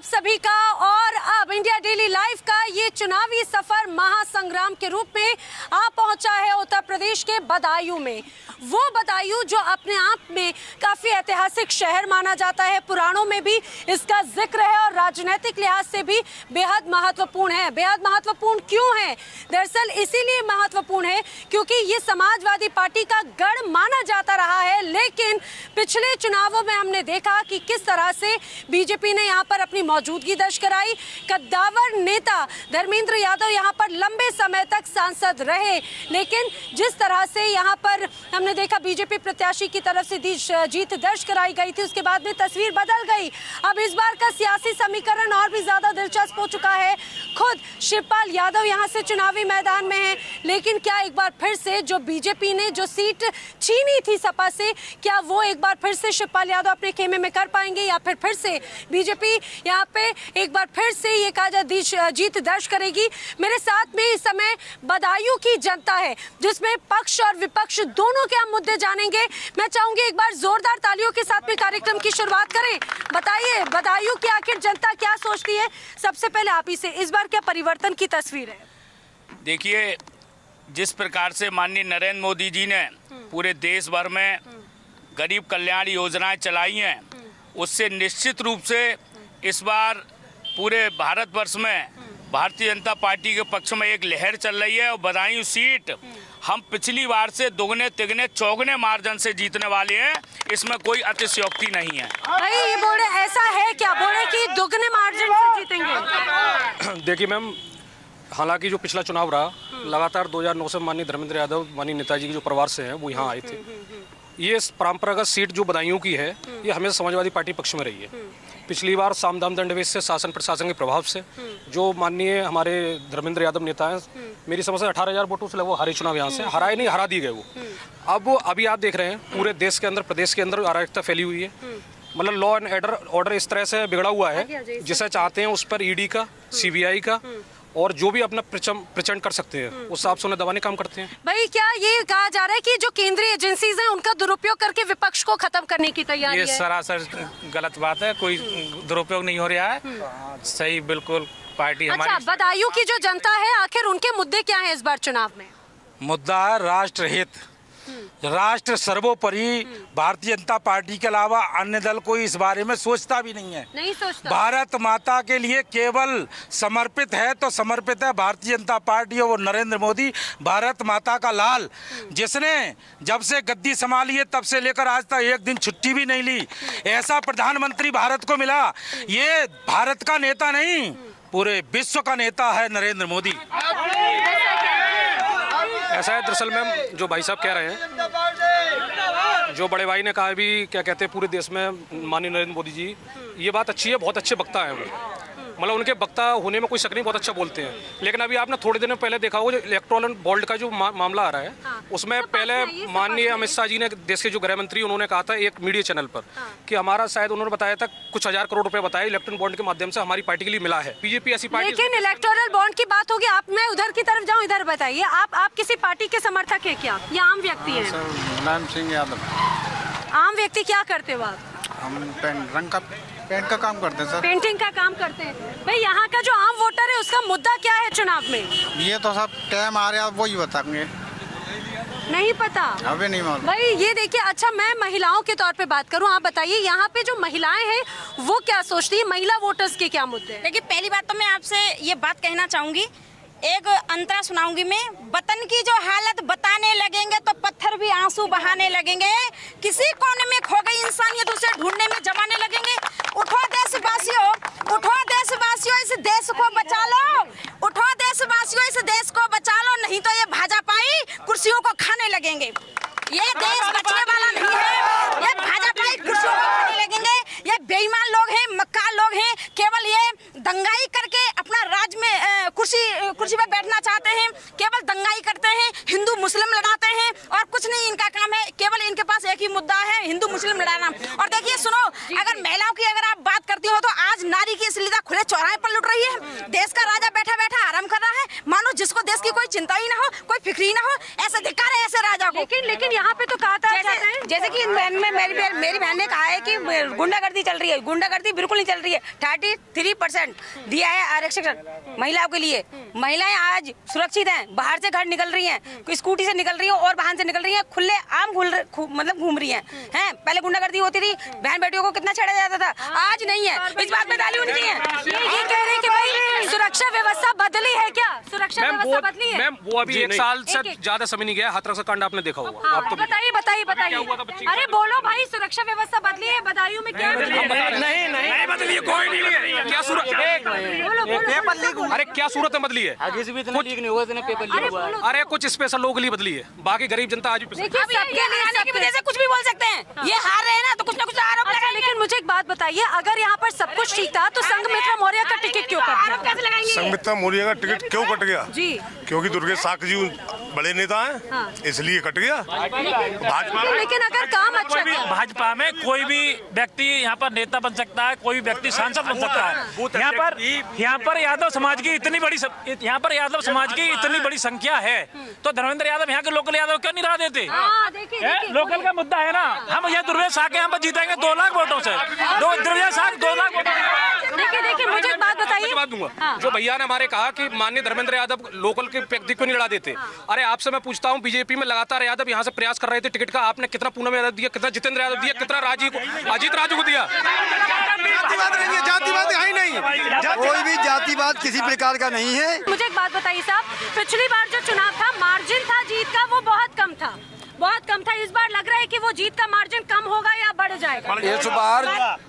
आप सभी का। और अब इंडिया डेली लाइव का ये चुनावी सफर महासंग्राम के रूप में आ पहुंचा है उत्तर प्रदेश के बदायूं में। वो बदायूं जो अपने आप में काफी ऐतिहासिक शहर माना जाता है, पुराणों में भी इसका जिक्र है और राजनीतिक लिहाज से भी बेहद महत्वपूर्ण है। बेहद महत्वपूर्ण क्यों है? दरअसल इसीलिए महत्वपूर्ण है क्योंकि ये समाजवादी पार्टी का गढ़ माना जाता रहा है, लेकिन पिछले चुनावों में हमने देखा कि किस तरह से बीजेपी ने यहाँ पर अपनी मौजूदगी दर्ज कराई। कद्दावर नेता धर्मेंद्र यादव यहाँ पर लंबे समय तक सांसद रहे, लेकिन जिस तरह से यहाँ पर हमने देखा बीजेपी प्रत्याशी की तरफ से जीत दर्ज कराई गई थी, उसके बाद में तस्वीर बदल गई। अब इस बार का सियासी समीकरण और भी ज्यादा दिलचस्प हो चुका है। खुद शिवपाल यादव यहाँ से चुनावी मैदान में है, लेकिन क्या एक बार फिर से जो बीजेपी ने जो सीट छीनी थी सपा से, क्या वो एक बार फिर से शिवपाल यादव अपने खेमे में कर पाएंगे या फिर से बीजेपी यहाँ पे एक बार फिर से ये काजा जीत दर्ज करेगी? मेरे साथ में इस समय बदायूं की जनता है, जिसमें पक्ष और विपक्ष दोनों के हम मुद्दे जानेंगे। मैं चाहूंगी एक बार जोरदार तालियों के साथ में कार्यक्रम की शुरुआत करें। बताइए बदायूं की आखिर जनता क्या सोचती है? सबसे पहले आप ही से, इस बार क्या परिवर्तन की तस्वीर है? देखिए, जिस प्रकार से माननीय नरेंद्र मोदी जी ने पूरे देश भर में गरीब कल्याण योजनाएं चलाई हैं, उससे निश्चित रूप से इस बार पूरे भारतवर्ष में भारतीय जनता पार्टी के पक्ष में एक लहर चल रही है। और बदायूं सीट हम पिछली बार से दोगुने तिगने चौगुने मार्जिन से जीतने वाले हैं, इसमें कोई अतिशयोक्ति नहीं है। भाई ये बोले ऐसा है क्या, बोले कि दोगुने मार्जिन से जीतेंगे? देखिए मैम, हालांकि जो पिछला चुनाव रहा, लगातार 2009 से माननीय धर्मेंद्र यादव माननीय नेताजी के जो परिवार से हैं वो यहाँ आए थे। ये परंपरागत सीट जो बदायूं की है, ये हमेशा समाजवादी पार्टी पक्ष में रही है। पिछली बार साम दाम दंडभेद से, शासन प्रशासन के प्रभाव से जो माननीय हमारे धर्मेंद्र यादव नेता हैं, मेरी समझ से 18,000 वोटों से लगभग हारे चुनाव यहाँ से, हराए नहीं हरा दिए गए वो। अब अभी आप देख रहे हैं पूरे देश के अंदर, प्रदेश के अंदर अराजकता फैली हुई है। मतलब लॉ एंड ऑर्डर इस तरह से बिगड़ा हुआ है, जिसे चाहते हैं उस पर ईडी का, सीबीआई का और जो भी अपना प्रचंड कर सकते हैं उस हिसाब से उन्हें दबाने काम करते हैं। भाई क्या ये कहा जा रहा है कि जो केंद्रीय एजेंसीज हैं उनका दुरुपयोग करके विपक्ष को खत्म करने की तैयारी है? ये सरासर गलत बात है, कोई दुरुपयोग नहीं हो रहा है। सही बिल्कुल पार्टी हमारी। अच्छा, बदायूं की जो जनता है आखिर उनके मुद्दे क्या हैं इस बार चुनाव में? मुद्दा है राष्ट्र हित, राष्ट्र सर्वोपरि। भारतीय जनता पार्टी के अलावा अन्य दल कोई इस बारे में सोचता भी नहीं है। नहीं सोचता। भारत माता के लिए केवल समर्पित है तो समर्पित है भारतीय जनता पार्टी और नरेंद्र मोदी, भारत माता का लाल, जिसने जब से गद्दी संभाली है तब से लेकर आज तक एक दिन छुट्टी भी नहीं ली। ऐसा प्रधानमंत्री भारत को मिला। ये भारत का नेता नहीं, पूरे विश्व का नेता है नरेंद्र मोदी। ऐसा है दरअसल मैम, जो भाई साहब कह रहे हैं, जो बड़े भाई ने कहा भी, क्या कहते हैं, पूरे देश में माननीय नरेंद्र मोदी जी, ये बात अच्छी है, बहुत अच्छे वक्ता हैं वो। मतलब उनके वक्ता होने में कोई शक नहीं, बहुत अच्छा बोलते हैं। लेकिन अभी आपने थोड़े दिनों पहले देखा होगा जो इलेक्टोरल बॉन्ड का जो मामला आ रहा है, उसमें पहले माननीय अमित शाह जी ने, देश के जो गृह मंत्री, उन्होंने कहा था एक मीडिया चैनल पर कि हमारा, शायद उन्होंने बताया था कुछ 1000 करोड़ रुपए बताया इलेक्ट्रॉन बॉन्ड के माध्यम से हमारी पार्टी के लिए मिला है। बीजेपी ऐसी पार्टी। लेकिन इलेक्टोरल बॉन्ड की बात होगी, आप, मैं उधर की तरफ जाऊँ, इधर बताइए, आप किसी पार्टी के समर्थक है क्या या आम व्यक्ति है? मुलायम सिंह यादव। आम व्यक्ति क्या करते हो आप? हम पेंट का काम करते हैं सर। पेंटिंग का काम करते हैं। भाई यहाँ का जो आम वोटर है उसका मुद्दा क्या है चुनाव में? ये तो सब टाइम आ रहा है, वही बताएंगे। नहीं पता, अभी नहीं मालूम भाई। ये देखिए, अच्छा मैं महिलाओं के तौर पे बात करूं, आप बताइए यहाँ पे जो महिलाएं हैं वो क्या सोचती है, महिला वोटर्स के क्या मुद्दे हैं? देखिए, पहली बात तो मैं आपसे ये बात कहना चाहूंगी, एक अंतरा सुनाऊंगी मैं। वतन की जो हालत बताने लगेंगे तो पत्थर भी आंसू बहाने लगेंगे। किसी कोने में खो गई इंसानियत उसे ढूंढने में जमाने लगेंगे। उठो देशवासियों, उठो देशवासियों, इस देश को बचा लो। उठो देशवासियों, इस देश को बचा लो, नहीं तो ये भाजपाई कुर्सियों को खाने लगेंगे। ये देश बचने वाला नहीं है, ये भाजपाई कुर्सियों को खाने लगेंगे। ये बेईमान लोग हैं, मक्कार लोग हैं, केवल ये दंगाई करके अपना राज में कुर्सी पे बैठना चाहते हैं, केवल दंगाई करते हैं, हिंदू मुस्लिम लड़ाते हैं और कुछ नहीं इनका काम है। केवल इनके पास एक ही मुद्दा है, हिंदू मुस्लिम लड़ाना। और देखिए सुनो, अगर महिलाओं की अगर आप बात करती हो तो गुंडागर्दी चल रही है, गुंडागर्दी बिल्कुल नहीं चल रही है। 33% दिया है आरक्षण महिलाओं के लिए। महिलाएं आज सुरक्षित हैं, बाहर से घर निकल रही हैं, कोई स्कूटी से निकल रही हैं और वाहन से निकल रही हैं, खुले आम मतलब घूम रही हैं। पहले गुंडागर्दी होती थी, बहन बेटियों को कितना छेड़ा जाता था, आज नहीं है। इस बात में ताली होनी चाहिए। ये कह रहे हैं कि भाई सुरक्षा व्यवस्था बदली है क्या? सुरक्षा व्यवस्था बदली है? मैम वो अभी 1 साल से ज्यादा समय नहीं गया, हाथरस का कांड आपने देखा होगा। आप तो बताइए बताइए बताइए। अरे बोलो भाई, सुरक्षा व्यवस्था बदली है बदायूं में? क्या नहीं बदली है, कोई नहीं है। क्या सूरत, अरे क्या सूरत में बदली है? अरे कुछ स्पेशल लोगों के लिए बदली है, बाकी गरीब जनता आज भी देखिए सबके की वजह से कुछ भी बोल सकते हैं। ये हार रहे हैं ना, तो कुछ ना कुछ आरोप लगाएंगे। लेकिन मुझे एक बात बताइए, अगर यहाँ पर सब कुछ ठीक था तो संघमित्रा मौर्य का टिकट क्यों कट आरोप कैसे लगाएंगे? संघमित्रा मौर्य का टिकट क्यों कट गया? जी क्योंकि दुर्गेश साक जी बड़े नेता हैं, इसलिए कट गया। भाजपा लेकिन अगर काम अच्छा था, भाजपा में कोई भी व्यक्ति यहाँ पर नेता बन सकता है, कोई भी व्यक्ति सांसद बन सकता है। यहाँ पर यादव समाज की इतनी बड़ी संख्या है, तो धर्मेंद्र यादव यहाँ के लोकल यादव क्यों नहीं रहा देते? लोकल का मुद्दा है ना। हम यहाँ दुर्गेश साक यहाँ पर जीतेंगे 2 लाख वोटों से। दुर्गेश साक 2 लाख वोटों। देखिए मुझे एक बात बताइए, जवाब दूंगा। जो भैया ने हमारे कहा कि माननीय धर्मेंद्र यादव लोकल के व्यक्ति को नहीं लड़ा देते। अरे आपसे मैं पूछता हूँ, बीजेपी में लगातार यादव यहाँ से प्रयास कर रहे थे टिकट का, आपने कितना पूनम यादव दिया, कितना जितेंद्र यादव दिया, कितना अजीत राजू को दिया? जातिवाद है ही नहीं, कोई भी जातिवाद किसी प्रकार का नहीं है। मुझे एक बात बताइए साहब, पिछली बार जो चुनाव था, मार्जिन था जीत का वो बहुत कम था। इस बार लग रहा है कि वो जीत का मार्जिन कम होगा या बढ़ जाएगा?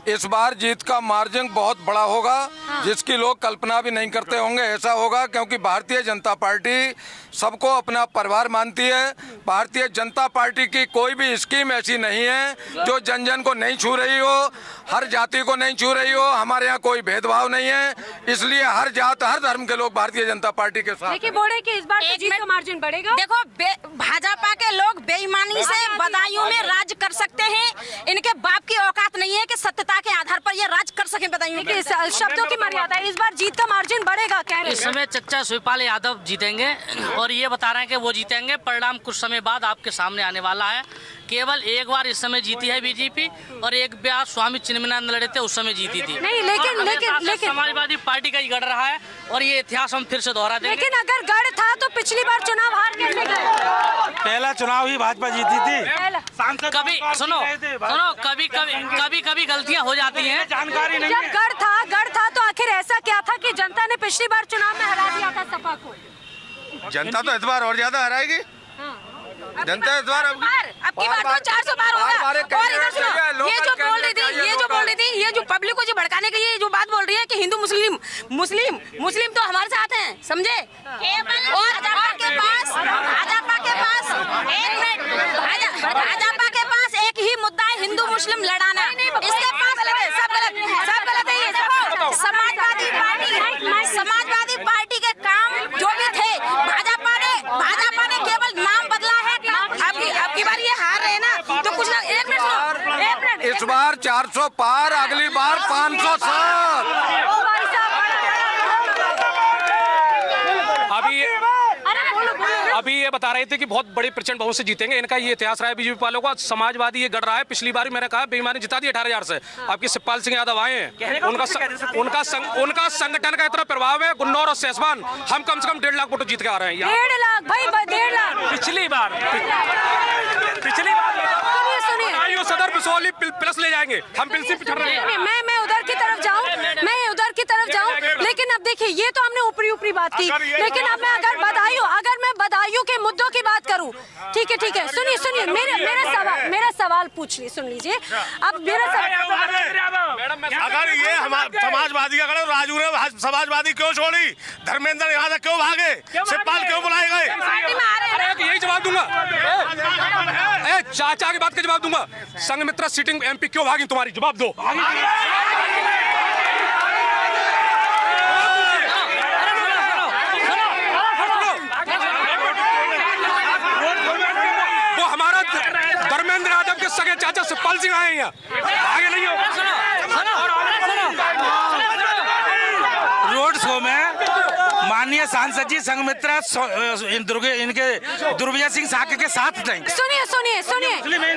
इस बार जीत का मार्जिन बहुत बड़ा होगा, जिसकी लोग कल्पना भी नहीं करते होंगे। ऐसा होगा क्योंकि भारतीय जनता पार्टी सबको अपना परिवार मानती है। भारतीय जनता पार्टी की कोई भी स्कीम ऐसी नहीं है जो जन जन को नहीं छू रही हो, हर जाति को नहीं छू रही हो। हमारे यहाँ कोई भेदभाव नहीं है, इसलिए हर जात हर धर्म के लोग भारतीय जनता पार्टी के साथ। देखिए बोले कि इस बार तो जीत का मार्जिन बढ़ेगा। देखो भाजपा के लोग बेईमानी से बदायूं में राज कर सकते हैं। इनके बाप की औकात नहीं है कि सत्यता के आधार पर ये राज कर सके बदायूं में। शब्दों की मर्यादा है, इस बार जीत का मार्जिन बढ़ेगा कह रहे इस समय चच्चा शिवपाल यादव जीतेंगे और ये बता रहे हैं कि वो जीतेंगे। परिणाम कुछ समय बाद आपके सामने आने वाला है। केवल एक बार इस समय जीती है बीजेपी और एक बार स्वामी चिन्मयानंद लड़े थे, उस समय जीती थी। नहीं लेकिन समाजवादी पार्टी का ही गढ़ रहा है और ये इतिहास हम फिर से दोहरा देंगे। लेकिन अगर गढ़ था तो पिछली बार चुनाव हार कैसे गए? पहला चुनाव ही भाजपा जीती थी। कभी कभी गलतियां हो जाती हैं। जानकारी नहीं जब गढ़ था तो आखिर ऐसा क्या था कि जनता ने पिछली बार चुनाव में हरा दिया था सपा को? जनता तो इस बार और ज्यादा हराएगी। जनता इस बार अब की बार तो 400 बार होगा। और इधर सुनो, ये जो बोल रही थी, ये जो पब्लिक को जो भड़काने के लिए जो बात बोल रही है कि हिंदू मुस्लिम तो हमारे साथ हैं, समझे? और भाजपा के पास एक ही मुद्दा है, हिंदू मुस्लिम लड़ाना। इसके पास सब गलत है। ये समाजवादी पार्टी के काम जो भी थे, भाजपा ने केवल नाम बदला है। अब की बार ये हार रहे हैं ना, तो कुछ ना। एक मिनट इस बार 400 पार, अगली बार 507। अभी ये बता रहे थे कि बहुत बड़े प्रचंड बहुमत से जीतेंगे। इनका ये इतिहास रहा है बीजेपी वालों का। समाजवादी ये गढ़ रहा है। पिछली बार मैंने कहा बेईमानी जिता दी 18,000 से। आपके शिवपाल सिंह यादव आए हैं, उनका संगठन का इतना प्रभाव है। गुन्नौर और सेसवान हम कम से कम 1.5 लाख वोट जीत के आ रहे हैं। 1.5 लाख भाई, 1.5 लाख पिछली बार सुनिए सदर बिसौली प्लस ले जाएंगे हम। मैं उधर की तरफ जाऊं, लेकिन अब देखिए ये तो हमने ऊपरी बात की, लेकिन अब मैं अगर मैं बदायूं के मुद्दों की बात करूं, ठीक है, सुनिए मेरा सवाल पूछ लीजिए, सुन लीजिए। अब मेरा अगर ये हमारे समाजवादी का अगर राजू ने समाजवादी क्यों छोड़ी, धर्मेंद्र यहाँ क्यों भागे, शिवपाल क्यों बुलाए गए? यही जवाब दूंगा। चाचा की बात का जवाब दूंगा। संघमित्रा सीटिंग एमपी क्यों भागी तुम्हारी? जवाब दो। वो हमारा धर्मेंद्र यादव के सगे चाचा शिवपाल सिंह आए यहाँ, आगे नहीं हो। रोड शो में माननीय सांसद जी संघमित्रा इनके दुर्गेश सिंह साके के साथ थे। सुनिए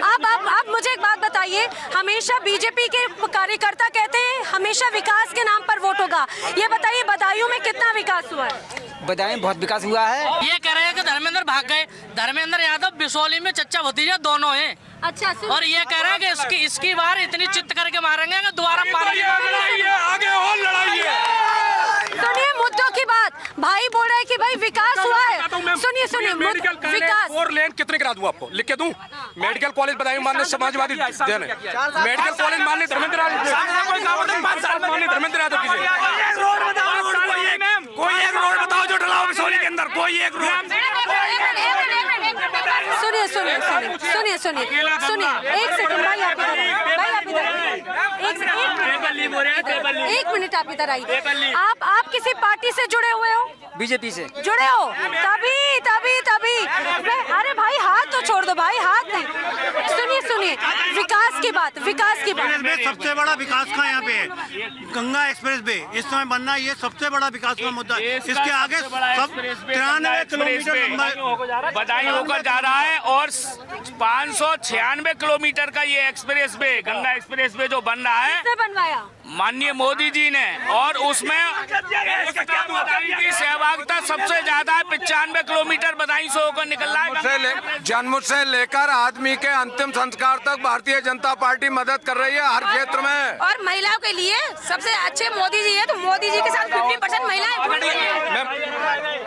अब मुझे एक बात बताइए। बताइए, हमेशा बीजेपी के कार्यकर्ता कहते हैं हमेशा विकास के नाम पर वोट होगा, ये बताइए बदायूं में कितना विकास हुआ है? बदायूं में बहुत विकास हुआ है। ये कह रहे हैं कि धर्मेंद्र भाग गए। धर्मेंद्र यादव बिसौली में चच्चा भतीजा दोनों हैं। अच्छा, और ये कह रहे हैं कि इसकी बार इतनी चित्त करके मारेंगे कि दोबारा आगे और लड़ाई है। सुनिए मुद्दों की बात, भाई बोल रहे हैं कि भाई विकास हुआ है। सुनिए विकास 4 लेन कितने करा दूं आपको, लिख के दूं? मेडिकल कॉलेज बदायूं मानने समाजवादी देने, मेडिकल कॉलेज मानने धर्मेंद्र यादव की, कोई एक रोड बताओ जो डलाओ बिसौली के अंदर, कोई एक रोड। सुनिए एक सेकंड भाई, आप एक मिनट आप इधर आइए। आप किसी पार्टी से जुड़े हुए हो? बीजेपी से जुड़े हो? तभी अरे भाई हाथ तो छोड़ दो भाई, हाथ नहीं। सुनिए विकास की बात सबसे बड़ा विकास का यहाँ पे है गंगा एक्सप्रेस वे, इस समय बनना ये सबसे बड़ा विकास का मुद्दा है। इसके आगे सब 93 किलोमीटर बदायूं होकर जा रहा है और 596 किलोमीटर का ये express way, Ganga express way जो बन रहा है, किसने बनवाया? माननीय मोदी जी ने, और उसमें बदायूं की सहभागिता सबसे ज्यादा है। 95 किलोमीटर बदायूं से होकर निकल रहा है। जन्म से लेकर आदमी के अंतिम संस्कार तक भारतीय जनता पार्टी मदद कर रही है हर क्षेत्र में। और महिलाओं के लिए सबसे अच्छे मोदी जी है, तो मोदी जी के साथ 50%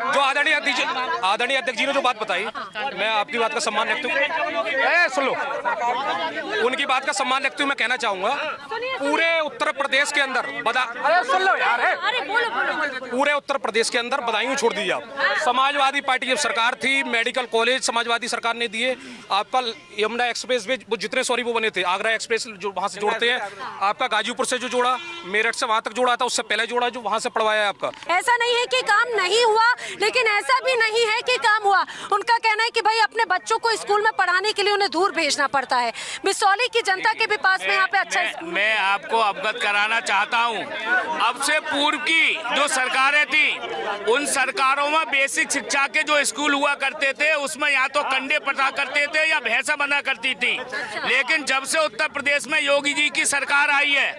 जो आदरणीय अध्यक्ष जी ने जो बात बताई, मैं आपकी बात का सम्मान रखती हूँ। सुन लो, उनकी बात का सम्मान रखती हूँ। मैं कहना चाहूंगा पूरे उत्तर प्रदेश के अंदर अरे सुन लो यार, पूरे उत्तर प्रदेश के अंदर बदायूं छोड़ दीजिए आप। समाजवादी पार्टी जब सरकार थी, मेडिकल कॉलेज समाजवादी सरकार ने दिए। आपका यमुना एक्सप्रेस वे जितने वो बने थे, आगरा एक्सप्रेस जो वहां से जोड़ते हैं, आपका गाजीपुर से जो जोड़ा, मेरठ से वहां तक जोड़ा था, उससे पहले जोड़ा जो वहां से पढ़वाया है आपका। ऐसा नहीं है कि काम नहीं हुआ, लेकिन ऐसा भी नहीं है कि काम हुआ। उनका कहना है कि भाई अपने बच्चों को स्कूल में पढ़ाने के लिए उन्हें दूर भेजना पड़ता है। बिसौली की जनता के भी पास में यहाँ पे अच्छा मैं आपको अवगत कराना चाहता हूँ, अब से पूर्व की जो सरकारें थी, उन सरकारों में बेसिक शिक्षा के जो स्कूल हुआ करते थे, उसमें या तो कंडे पटा करते थे या भैंसा बंधा करती थी। लेकिन जब से उत्तर प्रदेश में योगी जी की सरकार आई है,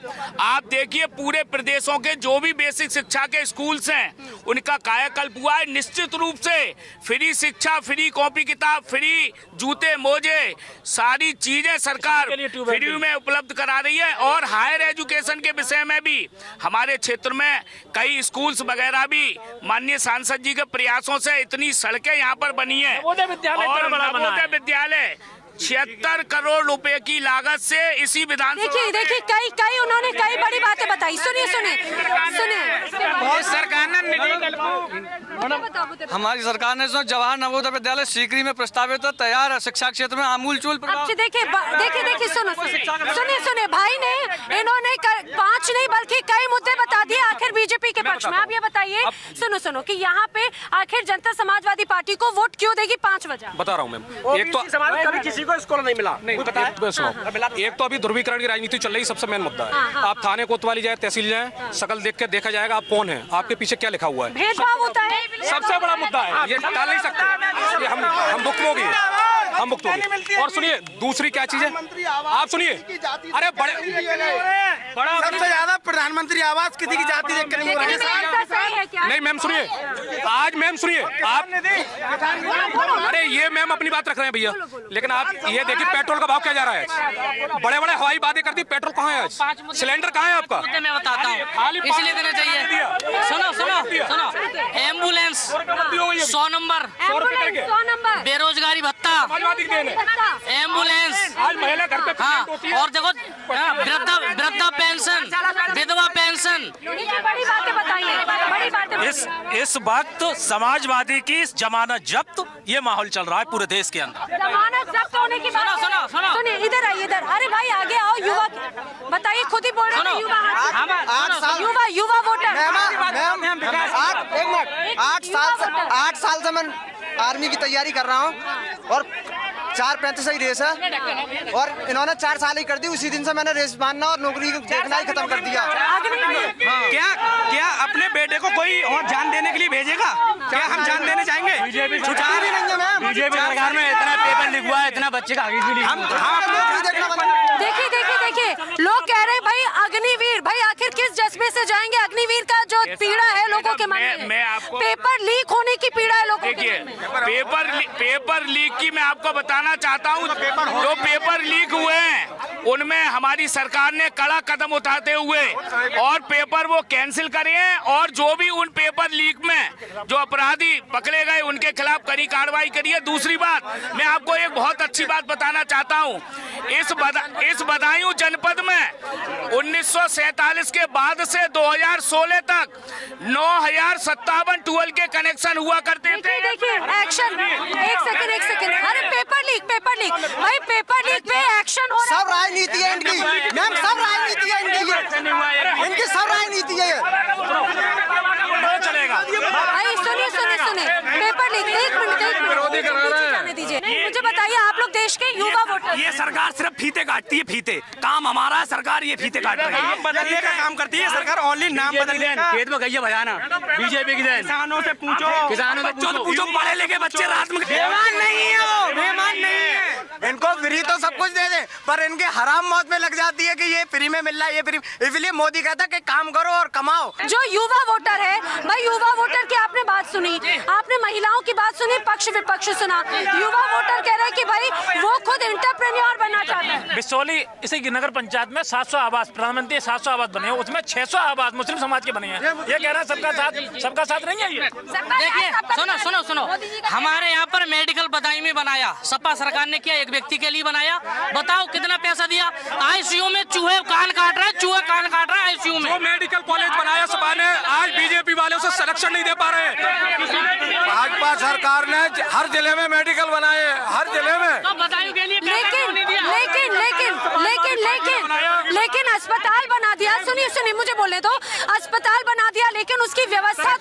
आप देखिए पूरे प्रदेशों के जो भी बेसिक शिक्षा के स्कूल्स हैं, उनका कायाकल्प हुआ है। निश्चित रूप से फ्री शिक्षा, फ्री कॉपी किताब, फ्री जूते मोजे, सारी चीजें सरकार फ्री में उपलब्ध करा रही है। और हायर एजुकेशन के विषय में भी हमारे क्षेत्र में कई स्कूल्स वगैरह भी माननीय सांसद जी के प्रयासों से इतनी सड़कें यहाँ पर बनी है। और नवोदय विद्यालय 76 करोड़ रुपए की लागत से इसी विधानसभा देखिए कई उन्होंने कई बड़ी बातें बताई। सुनिए सरकार ने हमारी सरकार ने जवाहर नवोदय विद्यालय सीकरी में प्रस्तावित तो तैयार है। शिक्षा क्षेत्र में आमूलचूल देखिए सुनिए भाई ने, इन्होंने 5 नहीं बल्कि कई मुद्दे बता दिए आखिर बीजेपी के पक्ष में। आप ये बताइए, सुनो कि यहाँ पे आखिर जनता समाजवादी पार्टी को वोट क्यों देगी? 5 वजह बता रहा हूँ मैम। एक तो किसी को स्कॉलर नहीं मिला, एक तो अभी ध्रुवीकरण की राजनीति चल रही, सबसे मेन मुद्दा है। आप थाने कोतवाली जाए, तहसील जाए, शकल देख के देखा जाएगा आप कौन है, आपके पीछे क्या लिखा हुआ है। भेदभाव होता है, सबसे बड़ा मुद्दा है, ये टाल नहीं सकते, ये हम भुगतोगे, हम भुगतोगे। और सुनिए दूसरी क्या चीज है, आप सुनिए, अरे बड़ा सबसे ज्यादा प्रधानमंत्री आवास किसी की जाति देख कर नहीं मैम सुनिए, आज मैम सुनिए आप, अरे ये मैम अपनी बात रख रहे हैं भैया, लेकिन आप ये देखिए पेट्रोल का भाव क्या जा रहा है। बड़े बड़े हवाई बातें करती, पेट्रोल कहाँ है आज, सिलेंडर कहाँ है आपका? मैं बताता हूँ, इसलिए देना चाहिए। सुनो एम्बुलेंस 100 नंबर, बेरोजगारी भत्ता, एम्बुलेंस, हाँ, और देखो वृद्धा पेंशन, विधवा पेंशन। बड़ी बातें बताइए। इस वक्त समाजवादी की जमानत जब्त, ये माहौल चल रहा है पूरे देश के अंदर। जमानत जब्त होने की बात सुनिए, इधर आइए इधर। अरे भाई आगे आओ, युवा बताइए, खुद ही बोल रहे हैं युवा वोटर। 8 साल से मैं आर्मी की तैयारी कर रहा हूँ और 4:35 ही रेस है, और इन्होंने 4 साल ही कर दी। उसी दिन से मैंने रेस मानना और नौकरी देखना ही खत्म कर दिया। क्या अपने बेटे को कोई मोदी और जान देने के लिए भेजेगा? क्या हम जान देने जाएंगे? बीजेपी सरकार में इतना पेपर लीक हुआ है, इतना बच्चे का आगे भी लीक देखिए लोग कह रहे हैं भाई अग्निवीर, भाई आखिर किस जज्बे से जाएंगे? अग्निवीर का जो पीड़ा है लोगों के मन में, मैं आपको पेपर लीक होने की पीड़ा है लोगों के मन में। पेपर लीक की मैं आपको बताना चाहता हूँ। जो पेपर लीक हुए हैं उनमें हमारी सरकार ने कड़ा कदम उठाते हुए और पेपर वो कैंसिल करे हैं, और जो भी उन पेपर लीक में जो अपराधी पकड़े गए उनके खिलाफ कड़ी कार्रवाई करी है। दूसरी बात, मैं आपको एक बहुत अच्छी बात बताना चाहता हूँ। इस बदायूं जनपद में 1947 के बाद से 2016 तक 9057 ट्यूबवेल के कनेक्शन हुआ करते थे। देखिए एक्शन, एक सेकंड, अरे पेपर लीक भाई, पेपर लीक पे एक्शन हो रहा है। सब राजनीति है इनकी मैम, सब राजनीति है इनकी सब राजनीति है। चलेगा भाई सुनिए, पेपर लीक, एक मिनट जाने दीजिए। मुझे बताइए, आप लोग देश के युवा वोटर, ये सरकार सिर्फ फीते काटती है, फीते। काम हमारा है, सरकार ये फीते काट रही है, बदलने का काम करती है सरकार। ओनली नाम बदलने का। खेत में गई बजाना बीजेपी की देन। किसानों से पूछो, पढ़े लिखे बच्चे रात में। मेहमान नहीं है वो, मेहमान नहीं है। इनको फ्री तो सब कुछ दे दे, पर इनके हराम मौत में लग जाती है कि ये फ्री में मिल रहा है, ये फ्री। इसलिए मोदी कहता है कि काम करो और कमाओ। जो युवा वोटर है भाई, युवा वोटर की आपने बात सुनी, आपने महिलाओं की बात सुनी, पक्ष विपक्ष सुना। युवा वोटर कह रहे हैं कि भाई वो खुद एंटरप्रेन्योर बनना चाहता है। बिसौली इसी की नगर पंचायत में 700 आवास, प्रधानमंत्री 700 आवास बने हैं, उसमें 600 आवास मुस्लिम समाज के बने हैं। ये कह रहा है सबका साथ नहीं है ये। देखिए सुनो, हमारे यहाँ पर मेडिकल बदायूं में बनाया, सपा सरकार ने किया, एक व्यक्ति के लिए बनाया। बताओ कितना पैसा दिया? आईसीयू में चूहे कान काट रहा है आईसीयू में। मेडिकल कॉलेज बनाया सपा ने, आज बीजेपी वाले उसे संरक्षण नहीं दे पा रहे। भाजपा सरकार ने हर जिले में मेडिकल बनाए, हर जिले में। तो बदायूं के लिए लेकिन अस्पताल बना दिया। सुनिए मुझे बोलने दो, अस्पताल बना दिया, लेकिन उसकी व्यवस्था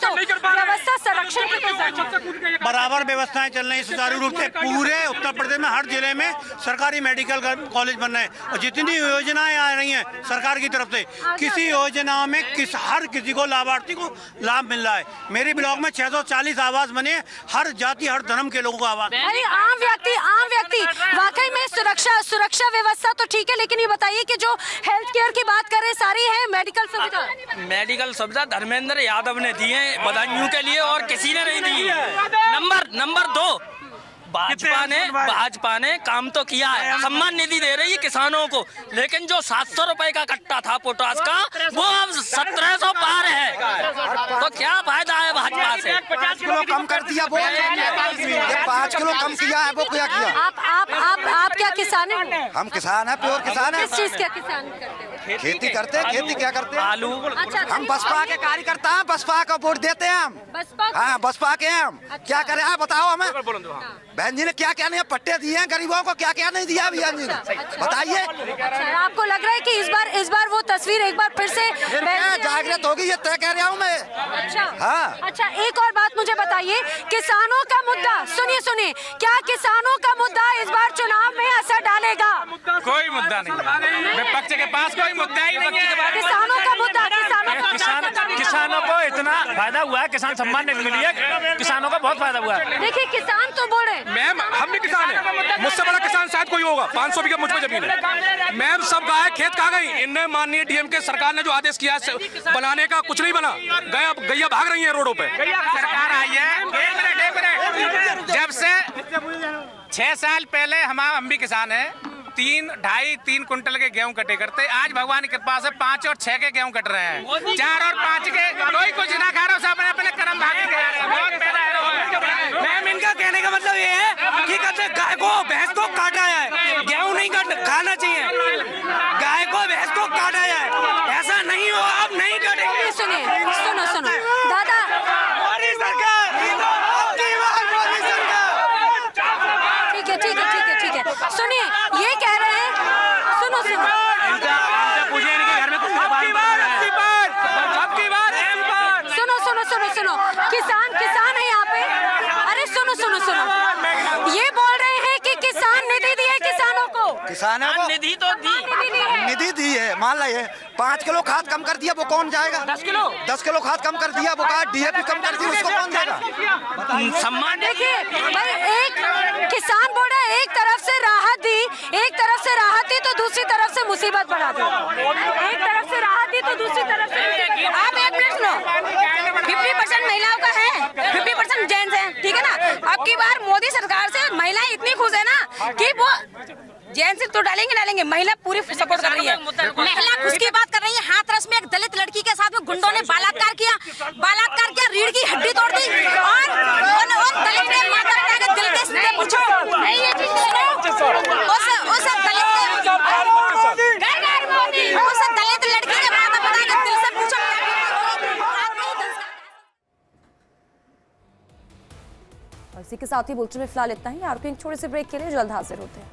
संरक्षण की बराबर व्यवस्थाएं चल रही सुचारू रूप से। पूरे उत्तर प्रदेश में हर जिले में सरकारी मेडिकल कॉलेज बन रहे हैं, और जितनी योजनाएं आ रही हैं सरकार की तरफ से, किसी योजना में हर किसी को लाभार्थी को लाभ मिल रहा है। मेरे ब्लॉक में 640 आवास बने, हर जाति हर धर्म के लोगों को आवास। आम व्यक्ति वाकई में सुरक्षा व्यवस्था तो ठीक है, लेकिन ये बताइए कि जो हेल्थ केयर की बात कर रहे सारी है मेडिकल सुविधा धर्मेंद्र यादव ने दी है बदायूं के लिए, और किसी ने नहीं दी। नंबर 2, भाजपा ने काम तो किया है, सम्मान निधि दे रही है किसानों को, लेकिन जो 700 रुपए का कट्टा था पोटास का, वो अब 1700 पार है। तो क्या फायदा है भाजपा से? 5 किलो कम कर दिया वो, 5 किलो कम किया है वो। क्या किया? आप क्या किसान हैं? हम किसान हैं, प्योर किसान हैं। किस चीज का किसान करते हो? खेती करते हैं। खेती क्या करते हैं? आलू। अच्छा, हम बसपा के कार्यकर्ता हैं, बसपा का वोट देते हैं हम। हाँ, बसपा के हैं हम। क्या करें आप बताओ हमें। बहन जी ने क्या क्या नहीं पट्टे दिए हैं गरीबों को, क्या क्या नहीं दिया बहन जी ने, बताइए। आपको लग रहा है कि इस बार वो तस्वीर एक बार फिर से जागृत होगी, ये तय कह रहा हूँ मैं। अच्छा, एक और बात मुझे बताइए, किसानों का मुद्दा, सुनिए, क्या किसानों का मुद्दा इस बार चुनाव में असर डालेगा? कोई मुद्दा नहीं, विपक्ष के पास कोई मुद्दा ही नहीं है। किसानों का मुद्दा, किसानों को इतना फायदा हुआ है, किसान सम्मान निधि मिली है, किसानों को बहुत फायदा हुआ है। देखिए किसान तो बोल रहे, मैम हम भी किसान हैं, मुझसे बड़ा किसान शायद कोई होगा। 500 बीघा मुझ पे जमीन है मैम। सब गाय खेत कहाँ गई? इनने माननीय डीएम के सरकार ने जो आदेश किया है बनाने का, कुछ नहीं बना। गैया भाग रही है रोडों पे। सरकार आई है, जब से 6 साल पहले हम भी किसान हैं, 3 कुंटल के गेहूं कटे करते, आज भगवान की कृपा से 5 और 6 के गेहूं कट रहे हैं। 4 और 5 के कोई कुछ ना खा रहा, सब अपने कर्म भागी मैम। इनका कहने का मतलब ये है कि कहते गाय को भैंस को काटा है, गेहूं नहीं खाना चाहिए, गाय को भैंस को काटा है, ऐसा नहीं हो, आप नहीं कटेंगे। सुनो दादा, मोदी सरकार, ठीक है, सुनिए, ये कह रहे हैं, सुनो, पूछे इनके घर में कुछ सुनो, किसान है यहाँ पे। अरे सुनो, ये बोल रहे हैं कि किसान निधि दिए किसानों को। किसानों को निधि तो दी, निधि दी है, मान लीजिए 5 किलो खाद कम कर दिया, वो कौन जाएगा? 10 किलो खाद कम कर दिया, वो कहा DAP कम कर दी, उसको कौन देगा? सम्मान देखिए भाई, एक किसान बोल रहा है एक तरफ से राहत दी, एक तरफ से राहत दी तो दूसरी तरफ से मुसीबत बढ़ा दी। एक तरफ से राहत दी तो दूसरी तरफ से आप एक मिनट सुनो, 50% महिलाओं का है, 50% जेंट्स है, ठीक है ना। अब की बार मोदी सरकार से महिलाएं इतनी खुश है ना कि वो जेंट्स तो डालेंगे, महिला पूरी सपोर्ट कर रही है। महिला खुश की बात कर रही है। हाथरस में एक दलित लड़की के साथ में गुंडों ने बलात्कार किया, रीढ़ की हड्डी तोड़ दी और दलित ने माता पिता के दिल के सीधे पूछो ये चीज उस दलित लड़की ने माता पिता के दिल से पूछो। और इसी के साथ ही बुलेटिन में फिलहाल इतना ही। आर एक छोटे से ब्रेक के लिए जल्द हाजिर होते हैं।